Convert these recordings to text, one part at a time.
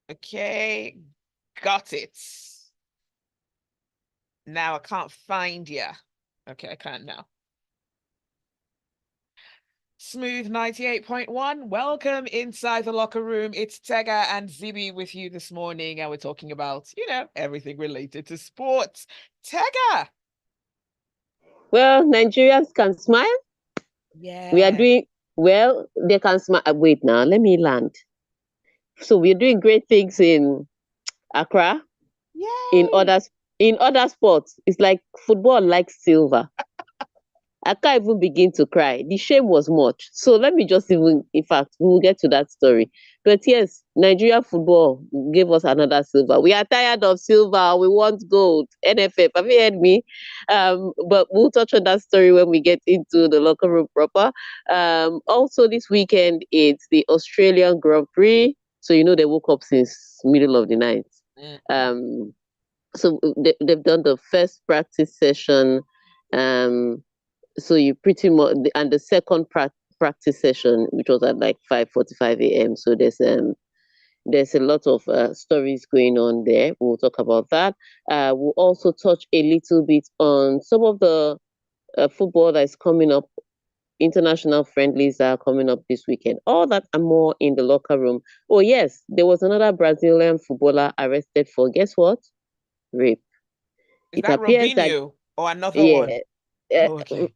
Okay, got it. Now I can't find you. Okay, I can't now. Smooth 98.1. Welcome inside the locker room. It's Tega and Zibby with you this morning, and we're talking about, everything related to sports. Tega! Well, Nigerians can smile. We are Yeah. doing well. They can smile. Wait now, let me land. So we're doing great things in Accra. In Yay! other sports, it's like football likes silver. I can't even begin to cry. The shame was much. So let me just even, in fact, we will get to that story. But yes, Nigeria football gave us another silver. We are tired of silver. We want gold. NFF, have you heard me? But we'll touch on that story when we get into the locker room proper. Also, this weekend, it's the Australian Grand Prix. So, they woke up since middle of the night. Mhm. Um, so they've done the first practice session. Um, so you pretty much, and the second practice session, which was at like 5:45 a.m. So there's a lot of stories going on there. We'll talk about that. We'll also touch a little bit on some of the football that is coming up. International friendlies that are coming up this weekend. All that and more in the locker room. Oh yes, there was another Brazilian footballer arrested for, guess what? Rape. Is It that appears that, Robinho or another one? yeah, Okay.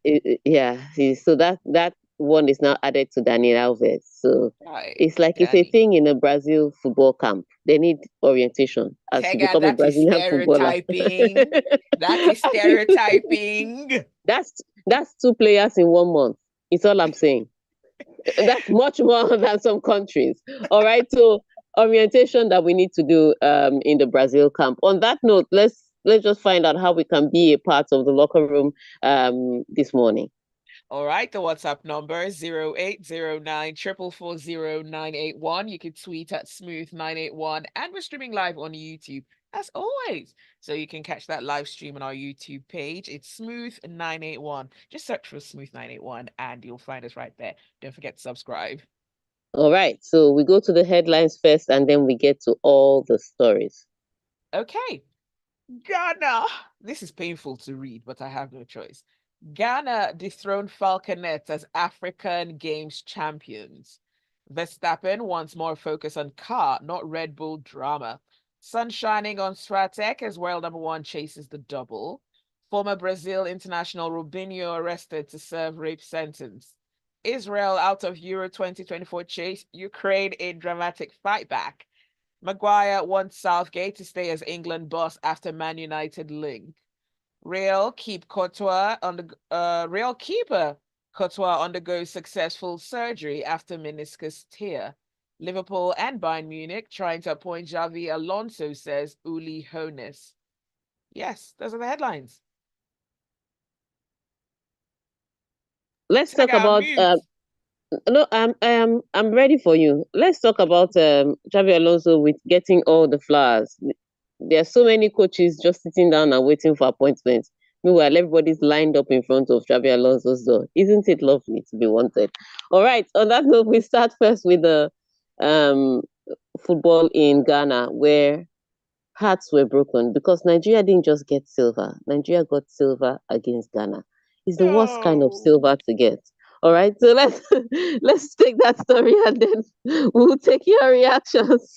yeah. So that one is now added to Daniel Alves. So Right, it's like it's a Danny. thing in a Brazil football camp. They need orientation as to Tega, become a that is Brazilian footballer. stereotyping. That is stereotyping. That's two players in 1 month. It's all I'm saying. That's much more than some countries. All right. So orientation that we need to do in the Brazil camp. On that note, let's just find out how we can be a part of the locker room this morning. All right, the WhatsApp number 0809 You can tweet at smooth981, and we're streaming live on YouTube as always. So you can catch that live stream on our YouTube page. It's smooth981. Just search for smooth981 and you'll find us right there. Don't forget to subscribe. All right. So we go to the headlines first and then we get to all the stories. Okay. Ghana. This is painful to read, but I have no choice. Ghana dethroned Falconets as African Games champions. Verstappen wants more focus on car, not Red Bull drama. Sun shining on Swiatek as world number one chases the double. Former Brazil international Robinho arrested to serve rape sentence. Israel out of Euro 2024 chase, Ukraine in dramatic fight back. Maguire wants Southgate to stay as England boss after Man United link. Real keeper Courtois undergoes successful surgery after meniscus tear. Liverpool and Bayern Munich trying to appoint Xavi Alonso, says Uli Hoeneß. Yes, those are the headlines. Let's talk Tega on about mute. no, I'm ready for you. Let's talk about Xavi Alonso with getting all the flowers. There are so many coaches just sitting down and waiting for appointments. Meanwhile, everybody's lined up in front of Xavi Alonso's door. Isn't it lovely to be wanted? All right. On that note, we start first with the um, football in Ghana, where hearts were broken because Nigeria didn't just get silver. Nigeria got silver against Ghana. It's the worst kind of No. silver to get. All right, so let's let's take that story and then we'll take your reactions.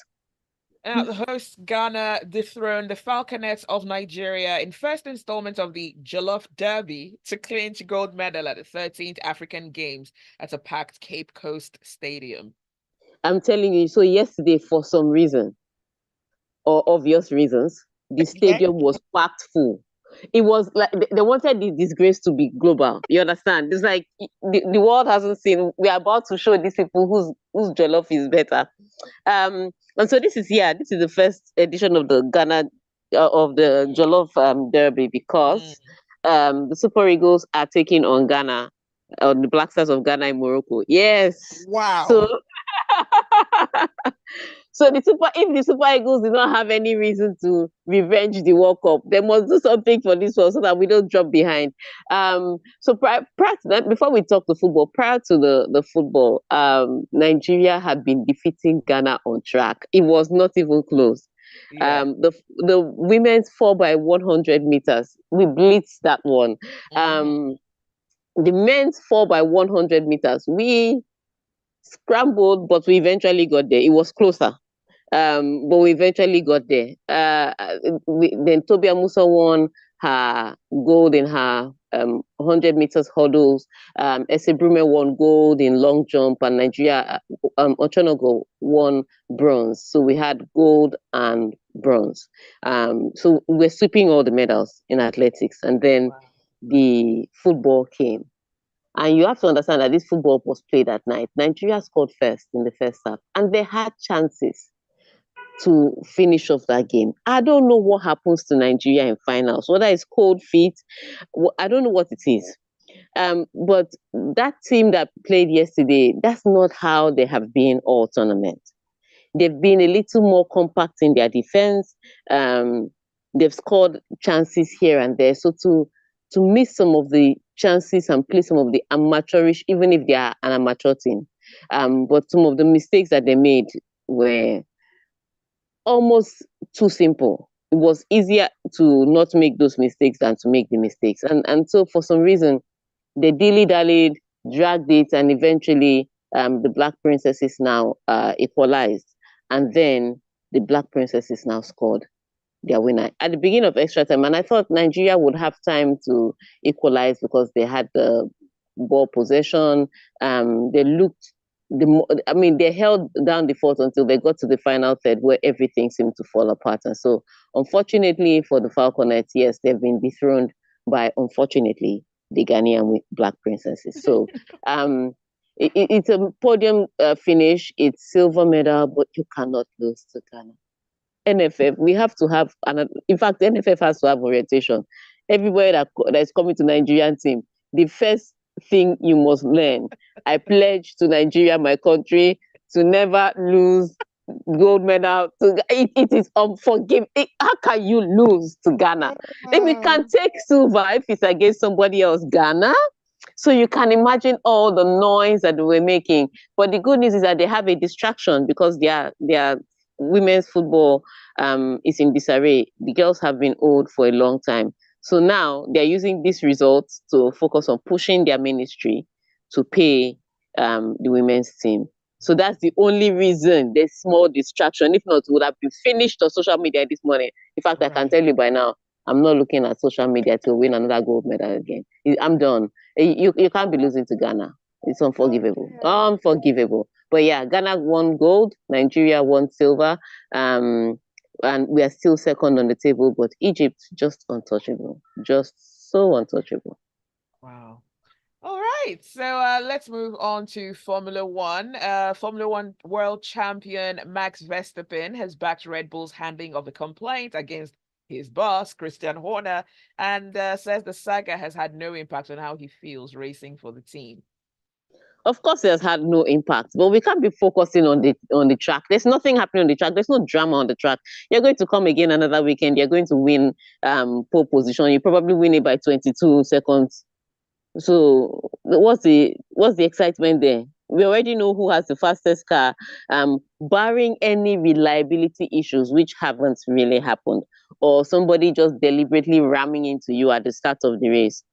The host Ghana dethroned the Falconets of Nigeria in first installment of the Jollof Derby to clinch gold medal at the 13th African Games at a packed Cape Coast Stadium. I'm telling you, so yesterday, for some reason or obvious reasons, the Yeah. stadium was packed full. It was like they wanted the disgrace to be global. You understand? It's like the world hasn't seen. We are about to show these people whose jollof is better. And so this is the first edition of the Ghana of the Jollof Derby Mm. because the Super Eagles are taking on Ghana, on the Black Stars of Ghana in Morocco. Yes. So Wow. So if the Super Eagles did not have any reason to revenge the World Cup, they must do something for this one so that we don't drop behind. So prior to that, before we talk to football, prior to the football, Nigeria had been defeating Ghana on track. It was not even close. Yeah. The women's 4x100 meters, we blitzed that one. Mm-hmm. The men's 4x100 meters, we scrambled, but we eventually got there. It was closer, but we eventually got there. Then Tobia Musa won her gold in her 100 meters hurdles. Esebrume won gold in long jump, and Nigeria, Ochonogo won bronze. So we had gold and bronze. So we're sweeping all the medals in athletics, and then Wow. the football came. And you have to understand that this football was played at night. Nigeria scored first in the first half, and they had chances to finish off that game. I don't know what happens to Nigeria in finals, whether it's cold feet, I don't know what it is. But that team that played yesterday, that's not how they have been all tournament. They've been a little more compact in their defense. Um, they've scored chances here and there. So to miss some of the chances and play some of the amateurish, even if they are an amateur team. But some of the mistakes that they made were almost too simple. It was easier to not make those mistakes than to make the mistakes. And so for some reason, they dilly-dallied, dragged it, and eventually the Black Princesses now equalized. And then the Black Princesses now scored their winner at the beginning of extra time. And I thought Nigeria would have time to equalize because they had the ball possession. They looked they held down the fort until they got to the final third where everything seemed to fall apart. And so, unfortunately for the Falconets, yes, they've been dethroned by, unfortunately, the Ghanaian Black Princesses. So, it's a podium finish. It's silver medal, but you cannot lose to Ghana. NFF, we have to have, in fact, NFF has to have orientation. Everywhere that is coming to Nigerian team, the first thing you must learn, I pledge to Nigeria, my country, to never lose gold medal. It is unforgivable. How can you lose to Ghana? Then we can take silver if it's against somebody else, Ghana. So you can imagine all the noise that they were making. But the good news is that they have a distraction because their women's football is in disarray. The girls have been old for a long time. So now they're using these results to focus on pushing their ministry to pay the women's team. So that's the only reason there's small distraction. If not, it would have been finished on social media this morning. In fact, I can Right. tell you by now, I'm not looking at social media to win another gold medal again. I'm done. You can't be losing to Ghana. It's unforgivable. Okay. Unforgivable. But yeah, Ghana won gold, Nigeria won silver, and we are still second on the table. But Egypt just untouchable, just so untouchable. Wow. All right, so let's move on to Formula One. Formula One world champion Max Verstappen has backed Red Bull's handling of the complaint against his boss, Christian Horner, and says the saga has had no impact on how he feels racing for the team. Of course, it has had no impact, but we can't be focusing on the track. There's nothing happening on the track. There's no drama on the track. You're going to come again another weekend. You're going to win pole position. You probably win it by 22 seconds. So what's the excitement there? We already know who has the fastest car, barring any reliability issues, which haven't really happened, or somebody just deliberately ramming into you at the start of the race.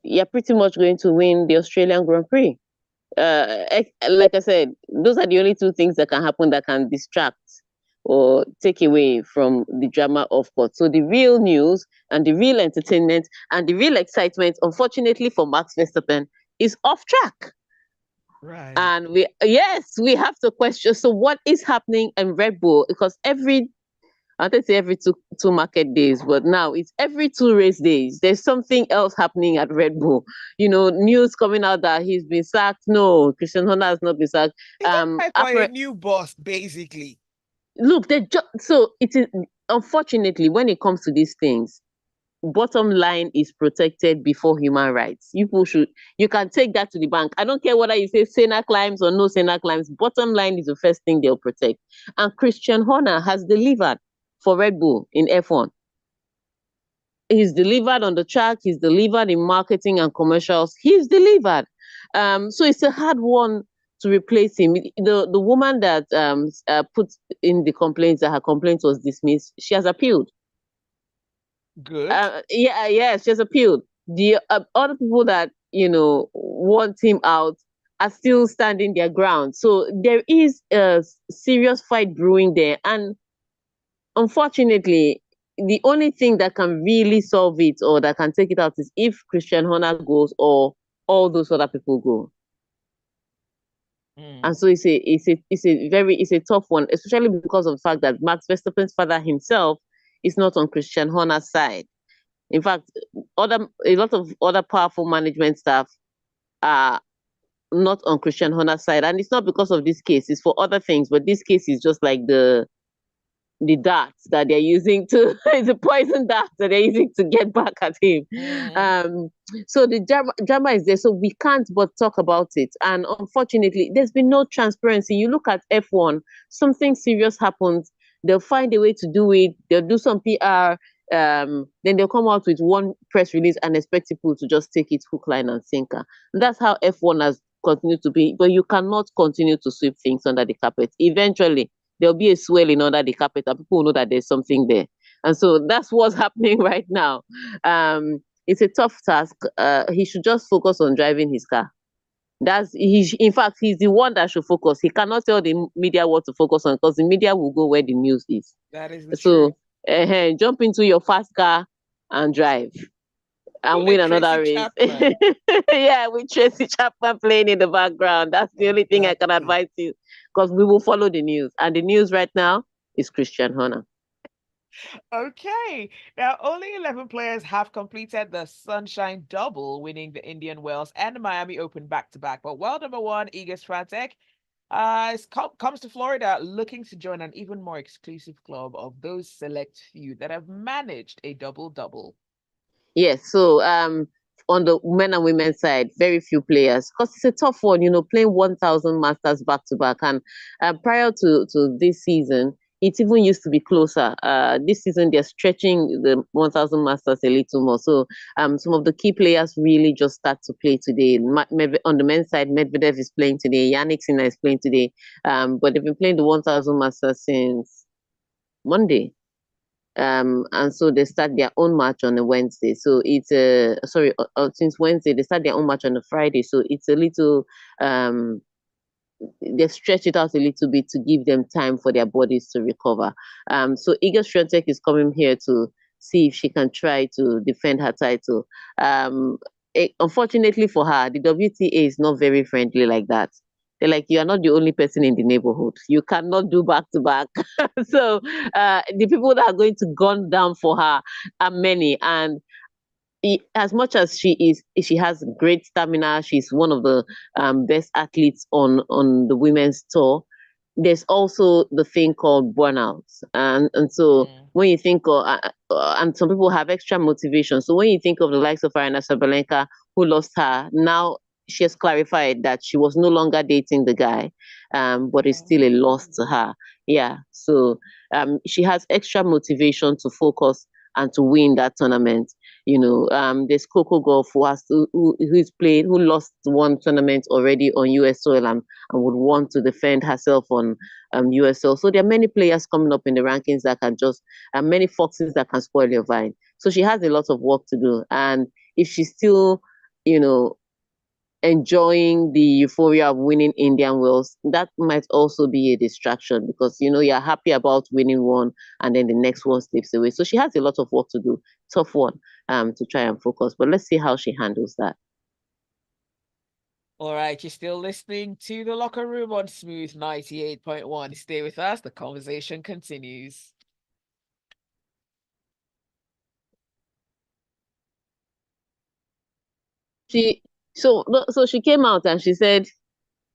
You're pretty much going to win the Australian Grand Prix. Like I said, those are the only two things that can happen that can distract or take away from the drama of court. So the real news and the real entertainment and the real excitement, unfortunately for Max Verstappen, is off track. Right. And we have to question. So what is happening in Red Bull? Because I don't say every two market days, but now it's every two race days. There's something else happening at Red Bull. News coming out that he's been sacked. No, Christian Horner has not been sacked. Is that time for a new boss, basically? Look, so it is unfortunately when it comes to these things, bottom line is protected before human rights. You can take that to the bank. I don't care whether you say Senna climbs or no Senna climbs. Bottom line is the first thing they'll protect. And Christian Horner has delivered for Red Bull in F1. He's delivered on the track. He's delivered in marketing and commercials. He's delivered. So it's a hard one to replace him. The woman that put in the complaints that her complaint was dismissed, she has appealed. Good. Yes, she has appealed. The other people that want him out are still standing their ground. So there is a serious fight brewing there, and unfortunately, the only thing that can really solve it or that can take it out is if Christian Horner goes or all those other people go. And so it's a tough one, especially because of the fact that Max Verstappen's father himself is not on Christian Horner's side. In fact, a lot of other powerful management staff are not on Christian Horner's side, and it's not because of this case; it's for other things. But this case is just like the darts that they're using to it's a poison dart that they're using to get back at him. So the drama is there, so we can't but talk about it. And unfortunately, there's been no transparency. You look at F1, something serious happens, they'll find a way to do it, they'll do some PR, then they'll come out with one press release and expect people to just take it hook, line, and sinker. And that's how F1 has continued to be. But you cannot continue to sweep things under the carpet. Eventually, there'll be a swelling under the carpet and people will know that there's something there. And so that's what's happening right now. It's a tough task. He should just focus on driving his car. In fact, he's the one that should focus. He cannot tell the media what to focus on because the media will go where the news is. That is the truth. Jump into your fast car and drive and win another race. Yeah, with Tracy Chapman playing in the background. That's the only thing I can advise you, because we will follow the news. And the news right now is Christian Horner. Okay. Now, only 11 players have completed the Sunshine Double, winning the Indian Wells and the Miami Open back-to-back. But world number one, Iga Swiatek, comes to Florida looking to join an even more exclusive club of those select few that have managed a double-double. Yes, so on the men and women side, very few players, because it's a tough one, playing 1,000 Masters back-to-back. And prior to this season, it even used to be closer. This season, they're stretching the 1,000 Masters a little more. So some of the key players really just start to play today. On the men's side, Medvedev is playing today. Yannick Sinner is playing today. But they've been playing the 1,000 Masters since Monday. And so they start their own match on a Wednesday. So it's since Wednesday, they start their own match on a Friday. So it's a little they stretch it out a little bit to give them time for their bodies to recover. So Iga Swiatek is coming here to see if she can try to defend her title. Unfortunately for her, the WTA is not very friendly like that. They're like, you are not the only person in the neighborhood. You cannot do back-to-back. So the people that are going to gun down for her are many. And as much as she has great stamina, she's one of the best athletes on the women's tour. There's also the thing called burnout, and so when you think of and some people have extra motivation. So when you think of the likes of Aryna Sabalenka, who lost her, now she has clarified that she was no longer dating the guy, but it's still a loss to her. Yeah, so she has extra motivation to focus and to win that tournament. There's Coco Gauff who lost one tournament already on US soil and would want to defend herself on US soil. So there are many players coming up in the rankings that can many foxes that can spoil your vine. So she has a lot of work to do. And if she's still, enjoying the euphoria of winning Indian Wells, that might also be a distraction, because you're happy about winning one and then the next one slips away. So she has a lot of work to do. Tough one to try and focus, but let's see how she handles that. All right, you're still listening to The Locker Room on Smooth 98.1. Stay with us, the conversation continues. So she came out and she said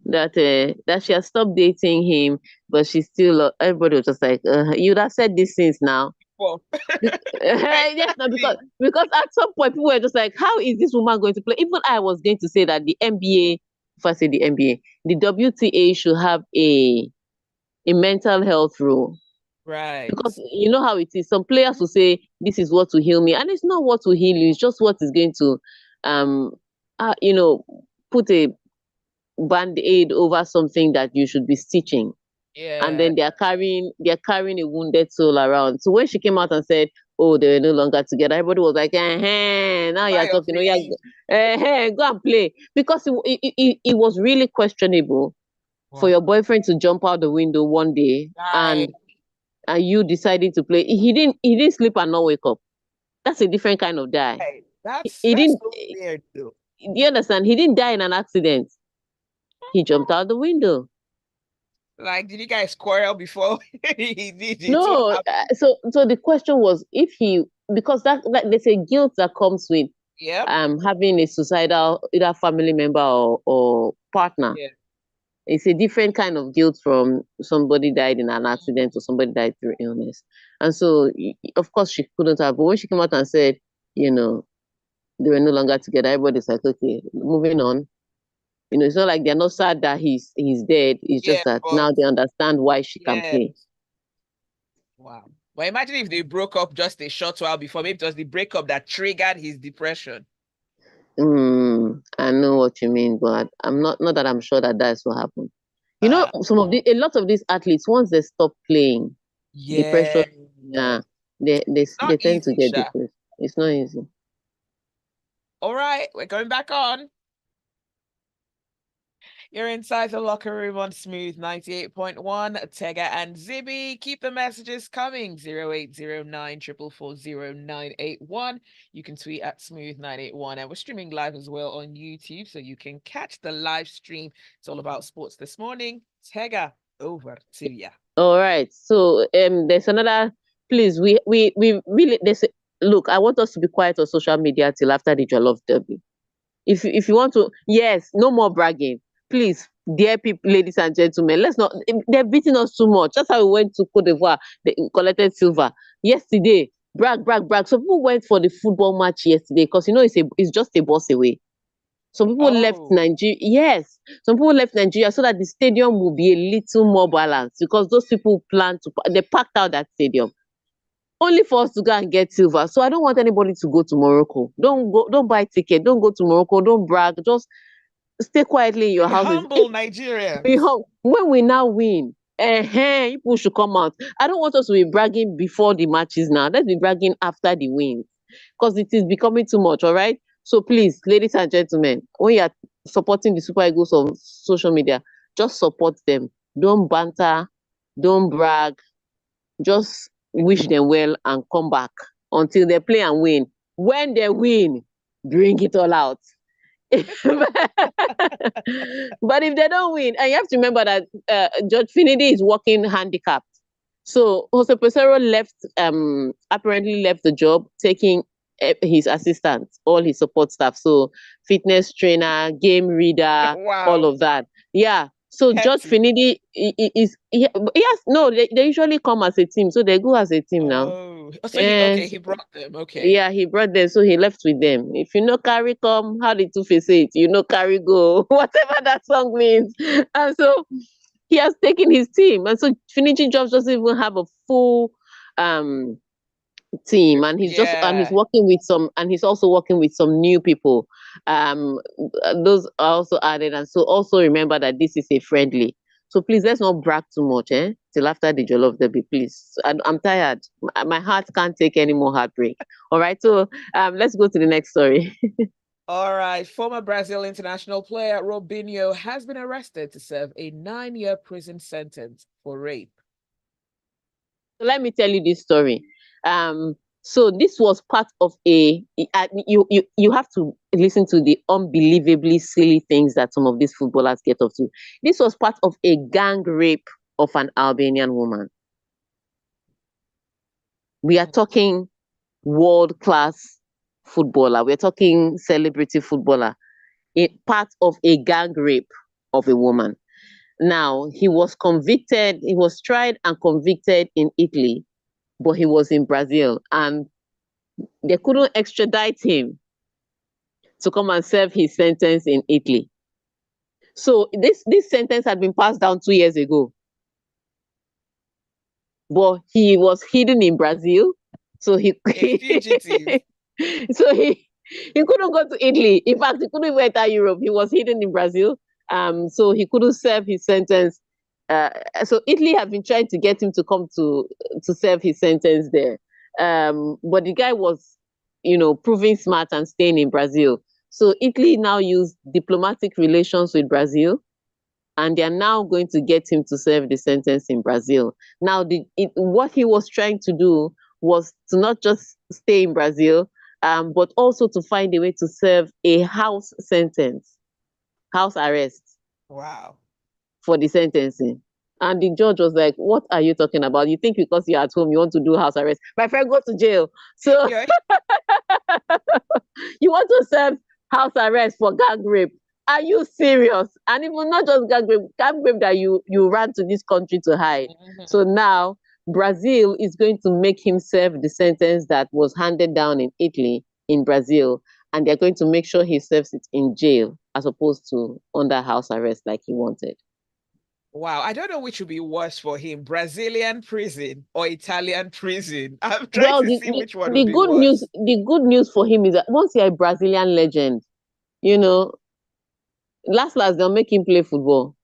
that she has stopped dating him, but she's still everybody was just like, you'd have said this since now. for. Yes, no, Exactly. because at some point people were just like, how is this woman going to play? Even I was going to say that the NBA, if I say the NBA, the WTA should have a mental health rule. Right. Because you know how it is. Some players will say this is what will heal me, and it's not what will heal you. It's just what is going to, um, you know, put a band-aid over something that you should be stitching. And Yeah. then they're carrying a wounded soul around. So when she came out and said, "Oh, they were no longer together," everybody was like, now you're Sigh of talking. Oh, yeah, relief. go and play," because it was really questionable for Wow. your boyfriend to jump out the window one day Right. and you deciding to play. He didn't sleep and not wake up. That's a different kind of die. Right. He, That's he that's didn't. so weird though. Do you understand? He didn't die in an accident. He jumped out the window. Like, did you guys quarrel before he did it? What No, happened? so the question was if he, because that, like, there's a guilt that comes with Yep. having a suicidal either family member or partner. Yeah. It's a different kind of guilt from somebody died in an accident or somebody died through illness. And so of course she couldn't have, but when she came out and said, you know, they were no longer together, everybody's like, okay, moving on. It's not like they're not sad that he's dead. It's Yeah, just that but now they understand why she can yeah. play. Wow. But imagine if they broke up just a short while before. Maybe it was the breakup that triggered his depression. I know what you mean, but I'm not that I'm sure that that's what happened. Uh, A lot of these athletes, once they stop playing, yeah. depression, yeah, they Not tend to easy, get Sha. depressed. It's not easy. All right, we're going back on. You're inside the locker room on Smooth 98.1. Tega and Zibby. Keep the messages coming. 0809 4440981. You can tweet at Smooth981. And we're streaming live as well on YouTube, so you can catch the live stream. It's all about sports this morning. Tega, over to you. All right. So there's another. Please, we really look. I want us to be quiet on social media till after the Jollof Derby. If you want to, yes, no more bragging, please, dear people, ladies and gentlemen. Let's not. They're beating us too much. That's how we went to Cote d'Ivoire. They collected silver yesterday. Brag, brag, brag. Some people went for the football match yesterday because it's just a bus away. Some people left Oh, Nigeria. Yes, some people left Nigeria so that the stadium will be a little more balanced because those people plan to. They packed out that stadium only for us to go and get silver. So I don't want anybody to go to Morocco. Don't go. Don't buy ticket. Don't go to Morocco. Don't brag. Just stay quietly in your be houses. humble, Nigerians. When we now win, people should come out. I don't want us to be bragging before the matches now. Let's be bragging after the wins because it is becoming too much. All right. So please, ladies and gentlemen, when you are supporting the Super Eagles on social media, just support them. Don't banter. Don't brag. Just wish them well and come back until they play and win. When they win, bring it all out. But if they don't win, and you have to remember that Judge Finidi is working handicapped. So Jose Pesero apparently left the job, taking his assistant, all his support staff. So fitness trainer, game reader, all Wow. of that. Yeah. So Judge Hectic. Finidi yes, no, they usually come as a team. So they go as a team now. Oh, so okay, Yes. he brought them. Okay. Yeah, he brought them, so he left with them. If you know carry come, how the two face it, carry go, whatever that song means. And so he has taken his team, and so Finishing Jobs doesn't even have a full um team, and he's Yeah. working with some, and he's also working with some new people. Um, those are also added, and so also remember that this is a friendly. So please let's not brag too much, till after the Jollof Derby, please. I'm tired. My heart can't take any more heartbreak. All right, so let's go to the next story. All right. Former Brazil international player Robinho has been arrested to serve a 9-year prison sentence for rape. So let me tell you this story. So this was part of you have to listen to the unbelievably silly things that some of these footballers get up to. This was part of a gang rape of an Albanian woman. We are talking world class footballer. We're talking celebrity footballer. Part of a gang rape of a woman. Now he was convicted. He was tried and convicted in Italy. but he was in Brazil, and they couldn't extradite him to come and serve his sentence in Italy. So this sentence had been passed down 2 years ago, but he was hidden in Brazil. So he A fugitive. so he couldn't go to Italy. In fact, he couldn't even enter Europe. He was hidden in Brazil. So he couldn't serve his sentence. So Italy have been trying to get him to come to serve his sentence there. But the guy was, proving smart and staying in Brazil. So Italy now used diplomatic relations with Brazil, and they are now going to get him to serve the sentence in Brazil. Now, what he was trying to do was to not just stay in Brazil, but also to find a way to serve a house sentence, house arrest Wow. for the sentencing. And the judge was like, "What are you talking about? You think because you're at home, you want to do house arrest? My friend, go to jail. So Yeah. you want to serve house arrest for gang rape? Are you serious? And even not just gang rape that you ran to this country to hide." Mhm. So now Brazil is going to make him serve the sentence that was handed down in Italy in Brazil, and they're going to make sure he serves it in jail as opposed to under house arrest like he wanted. Wow. I don't know which would be worse for him, Brazilian prison or Italian prison. I'm trying Well, to the, see the, which one would the be good news worse. the good news for him is that once you're a Brazilian legend, you know, last they'll make him play football.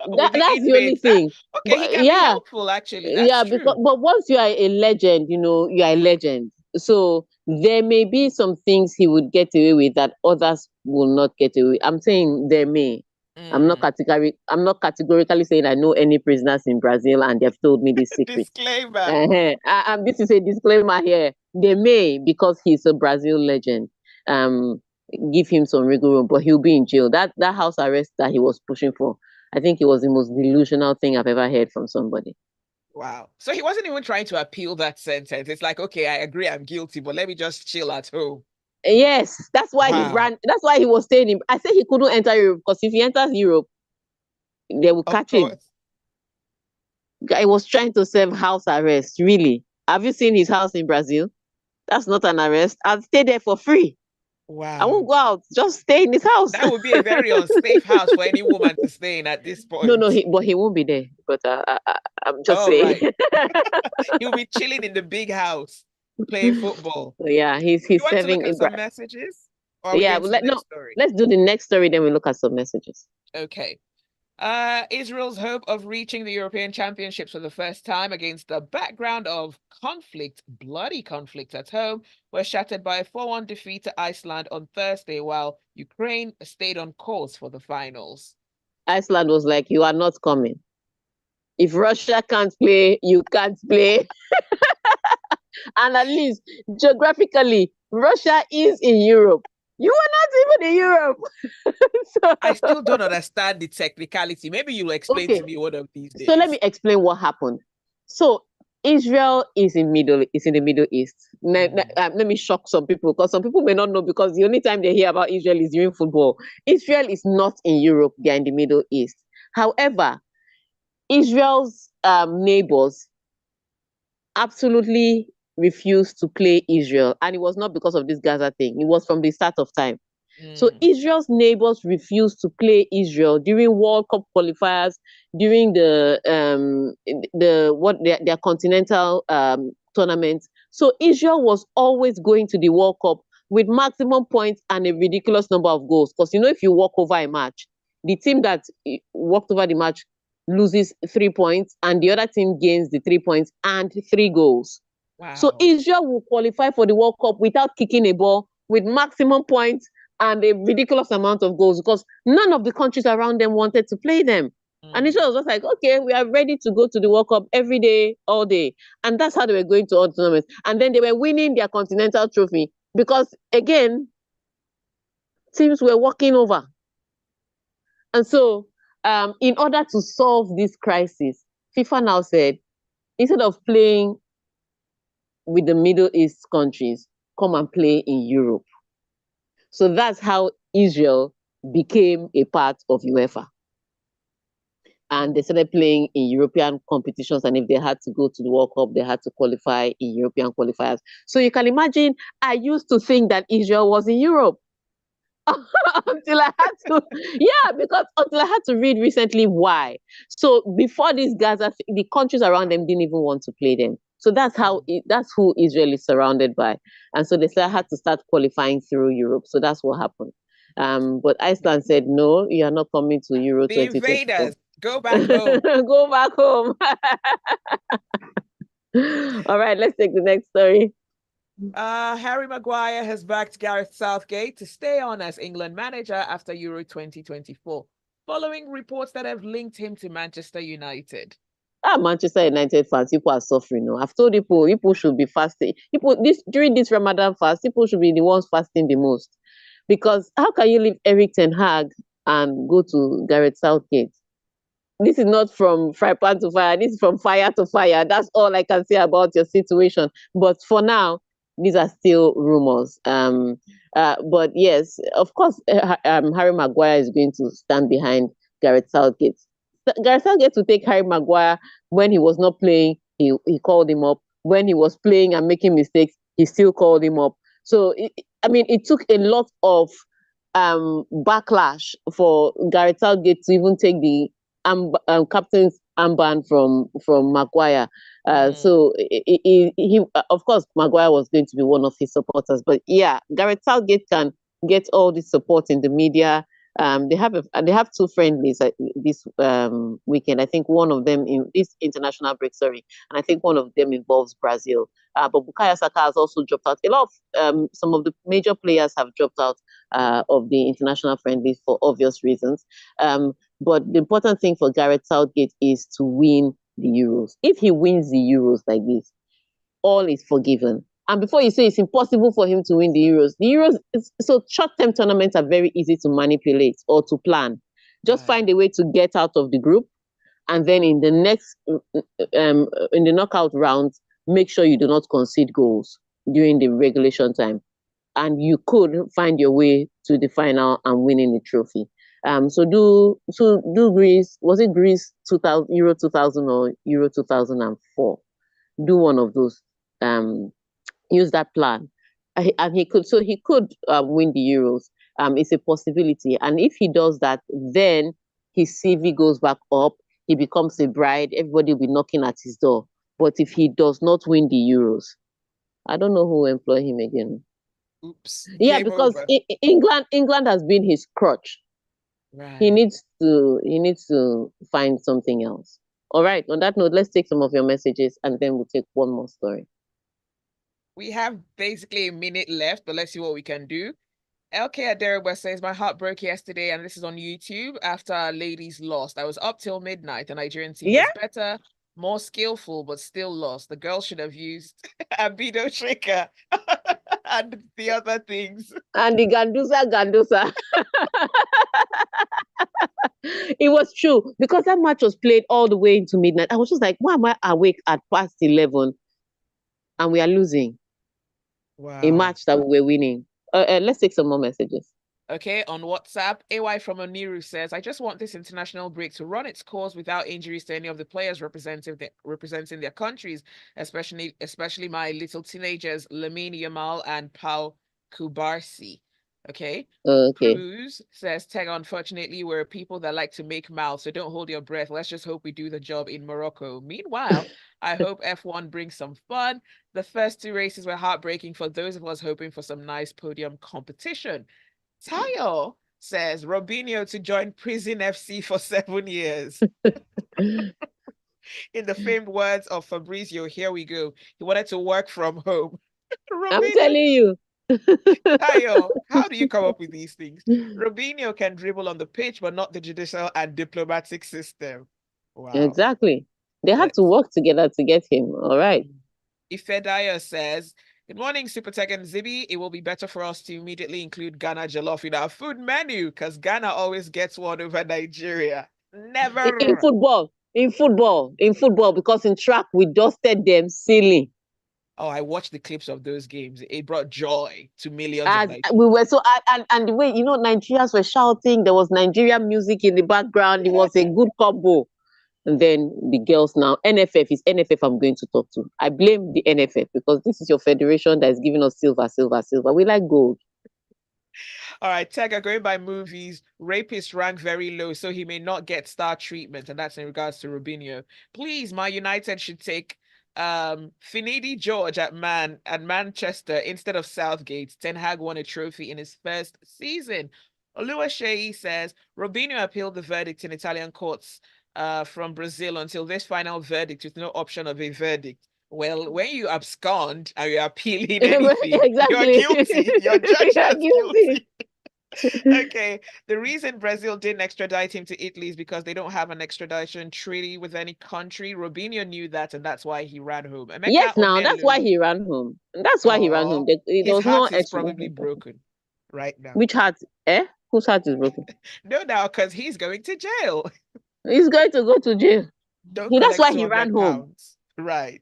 With the That's the only inmates. thing. Okay, he But can be yeah, helpful, actually. That's yeah, because true. but once you are a legend, you are a legend. So there may be some things he would get away with that others will not get away with. I'm saying there may. Mm. I'm not categorically saying I know any prisoners in Brazil and they've told me this secret. Disclaimer. This is a disclaimer here. They may, because he's a Brazil legend, um, give him some wiggle room, but he'll be in jail. That house arrest that he was pushing for, I think it was the most delusional thing I've ever heard from somebody. Wow. So he wasn't even trying to appeal that sentence. It's like, okay, I agree I'm guilty, but let me just chill at home. Yes, that's why he Wow. ran. That's why he was staying in. I said he couldn't enter Europe because if he enters Europe, they will Of catch him. course. Guy was trying to serve house arrest. Really? Have you seen his house in Brazil? That's not an arrest. I'll stay there for free. I won't Wow. go out. Just stay in this house. That would be a very unsafe house for any woman to stay in at this No, point. but he won't be there. But I'm just All saying. right. He'll be chilling in the big house playing football. So yeah, You he's want to look serving at in. some messages? Or are we Yeah, going well, to the no, next story? let's do the next story. Then we look at some messages. Okay. Israel's hope of reaching the European Championships for the first time against the background of conflict, bloody conflict at home, were shattered by a 4-1 defeat to Iceland on Thursday, while Ukraine stayed on course for the finals. Iceland was like, "You are not coming. If Russia can't play, you can't play." And at least geographically, Russia is in Europe. You are not even in Europe. I So, still don't understand the technicality. Maybe you'll explain to okay, me one of these so let me days. explain what happened. So Israel is in the Middle East. Mm, Let me shock some people because some people may not know because the only time they hear about Israel is during football. Israel is not in Europe; they are in the Middle East. However, Israel's neighbors absolutely refused to play Israel, and it was not because of this Gaza thing. It was from the start of time. So mm, Israel's neighbors refused to play Israel during World Cup qualifiers, during their continental tournaments. So Israel was always going to the World Cup with maximum points and a ridiculous number of goals. Because if you walk over a match, the team that walked over the match loses 3 points, and the other team gains the 3 points and 3 goals. So wow. Israel will qualify for the World Cup without kicking a ball with maximum points and a ridiculous amount of goals because none of the countries around them wanted to play them. And Mm, Israel was just like, okay, we are ready to go to the World Cup every day, all day. And that's how they were going to all tournaments. And then they were winning their continental trophy because, again, teams were walking over. And so, in order to solve this crisis, FIFA now said, instead of playing with the Middle East countries, come and play in Europe. So that's how Israel became a part of UEFA. and they started playing in European competitions. And if they had to go to the World Cup, they had to qualify in European qualifiers. So you can imagine, I used to think that Israel was in Europe. Until I had to, yeah, because until I had to read recently why. So before these guys, the countries around them didn't even want to play them. So that's who Israel is surrounded by, and so they had to start qualifying through Europe. So that's what happened. But Iceland said, no, you are not coming to Euro The 2024. invaders, go back home. Go back home. All right, let's take the next story. Harry Maguire has backed Gareth Southgate to stay on as England manager after Euro 2024, following reports that have linked him to Manchester United. Manchester United fans, people are suffering. No, I've told people should be fasting. People during this Ramadan fast, people should be the ones fasting the most, because how can you leave Eric Ten Hag and go to Gareth Southgate? This is not from fry pan to fire. This is from fire to fire. That's all I can say about your situation. But for now, these are still rumors. But yes, of course, Harry Maguire is going to stand behind Gareth Southgate. Gareth Southgate will take Harry Maguire when he was not playing. He called him up. When he was playing and making mistakes, he still called him up. So it took a lot of backlash for Gareth Southgate to even take the captain's armband from Maguire. So he of course Maguire was going to be one of his supporters, but yeah, Gareth Southgate can get all the support in the media. They have two friendlies this weekend. I think one of them in this international break, sorry, and I think one of them involves Brazil. But Bukayo Saka has also dropped out. A lot of some of the major players have dropped out of the international friendlies for obvious reasons. But the important thing for Gareth Southgate is to win the Euros. If he wins the Euros like this, all is forgiven. And before you say it's impossible for him to win the Euros, so short-term tournaments are very easy to manipulate or to plan. Just find a way to get out of the group, and then in the next, in the knockout rounds, make sure you do not concede goals during the regulation time, and you could find your way to the final and winning the trophy. So do Greece. Was it Greece 2000 Euro 2000 or Euro 2004? Do one of those. Use that plan, and he could. So he could win the Euros. It's a possibility, and if he does that, then his CV goes back up. He becomes a bride. Everybody will be knocking at his door. But if he does not win the Euros, I don't know who will employ him again. Oops. Yeah, Game because over. England has been his crutch. He Right. needs to find something else. All right. On that note, let's take some of your messages, and then we'll take one more story. We have basically a minute left, but let's see what we can do. LK Adereba says, my heart broke yesterday, and this is on YouTube, after our ladies lost. I was up till midnight. The Nigerian team Yeah. was better, more skillful, but still lost. The girls should have used Abido Shaker and the other things. And the Gandusa. It was true, because that match was played all the way into midnight. I was just like, why am I awake at past 11 and we are losing a Wow. match that we were winning? Let's take some more messages. Okay, on WhatsApp, AY from Oniru says, I just want this international break to run its course without injuries to any of the players representing their countries, especially my little teenagers, Lamine Yamal and Pau Kubarsi. Okay. Okay. Cruz says, Tega, unfortunately, we're people that like to make mouths, so don't hold your breath. Let's just hope we do the job in Morocco. Meanwhile, I hope F1 brings some fun. The first two races were heartbreaking for those of us hoping for some nice podium competition. Tayo says Robinho to join Prison FC for 7 years. In the famed words of Fabrizio, here we go. He wanted to work from home. I'm Robinho, telling you. Tayo, how do you come up with these things? Robinho can dribble on the pitch, but not the judicial and diplomatic system. Wow. Exactly. They had to Let's work together to get him. All right. Ifedaya says, good morning, Super Tech and Zibby. It will be better for us to immediately include Ghana jollof in our food menu, because Ghana always gets one over Nigeria. In Never. football, because in track we dusted them silly. Oh, I watched the clips of those games. It brought joy to millions of As Nigerians. we were so, and the way, Nigerians were shouting, there was Nigerian music in the background. It was a good combo. And then the girls now, NFF is NFF I'm going to talk to. I blame the NFF because this is your federation that is giving us silver, silver, silver. We like gold. All right, Tega, going by movies, rapist rank very low, so he may not get star treatment, and that's in regards to Robinho. Please, my United should take Finidi George at Manchester instead of Southgate. Ten Hag won a trophy in his first season. Oluwaseyi says Robinho appealed the verdict in Italian courts from Brazil until this final verdict with no option of a verdict. Well, when you abscond and you're appealing anything, you're Exactly. guilty. You're judged You're as guilty. guilty. Okay. The reason Brazil didn't extradite him to Italy is because they don't have an extradition treaty with any country. Robinho knew that, and that's why he ran home. Yes, Emeka now that's why Onelu. he ran home. That's why he ran home. Oh, There his was no heart is extra. probably broken right now. Which heart? Eh? Whose heart is broken? No, now because he's going to jail. He's going to go to jail. Don't That's collect why he ran 200 home. pounds. Right.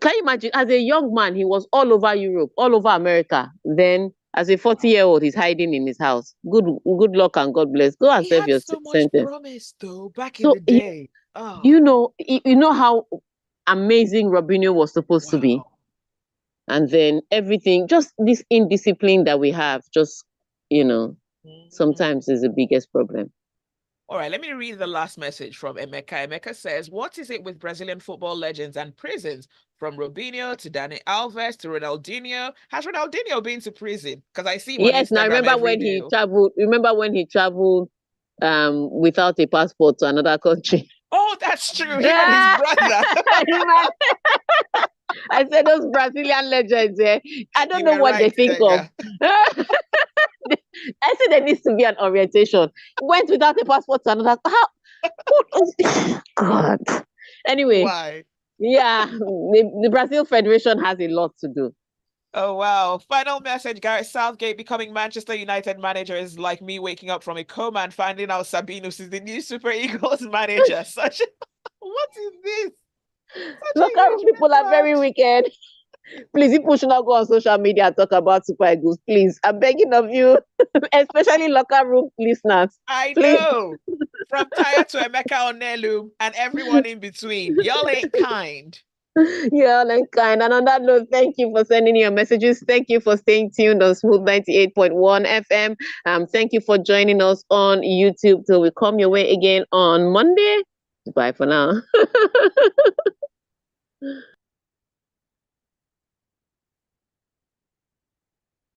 Can you imagine? As a young man, he was all over Europe, all over America. Then, as a 40-year-old, he's hiding in his house. Good luck and God bless. Go and He serve had your so much sentence. promise though back in So the day. Oh, you know how amazing Robinho was supposed to be, wow. and then everything, just this indiscipline that we have, just you know, Mhm. sometimes is the biggest problem. All right, let me read the last message from Emeka. Emeka says, what is it with Brazilian football legends and prisons? From Robinho to Dani Alves to Ronaldinho. Has Ronaldinho been to prison? Because I see him on Yes, now Instagram every day. remember when he traveled without a passport to another country. Oh, that's true. Him and his brother. I said those Brazilian legends, I don't You know were what they right, think of. Tega. I said there needs to be an orientation. Went without a passport to another. How? God. Anyway, Why? yeah, the Brazil Federation has a lot to do. Oh, wow. Final message, Gareth Southgate becoming Manchester United manager is like me waking up from a coma and finding out Sabinus is the new Super Eagles manager. What is this? Such a Local huge people are very mismatch. wicked. Please, people should not go on social media and talk about Super Eagles. Please, I'm begging of you, especially local room listeners. I Please, know. From Taya to Emeka Onelu and everyone in between. Y'all ain't kind. yeah, like kind. And on that note, thank you for sending your messages. Thank you for staying tuned on Smooth 98.1 FM. Thank you for joining us on YouTube till we come your way again on Monday. Bye for now.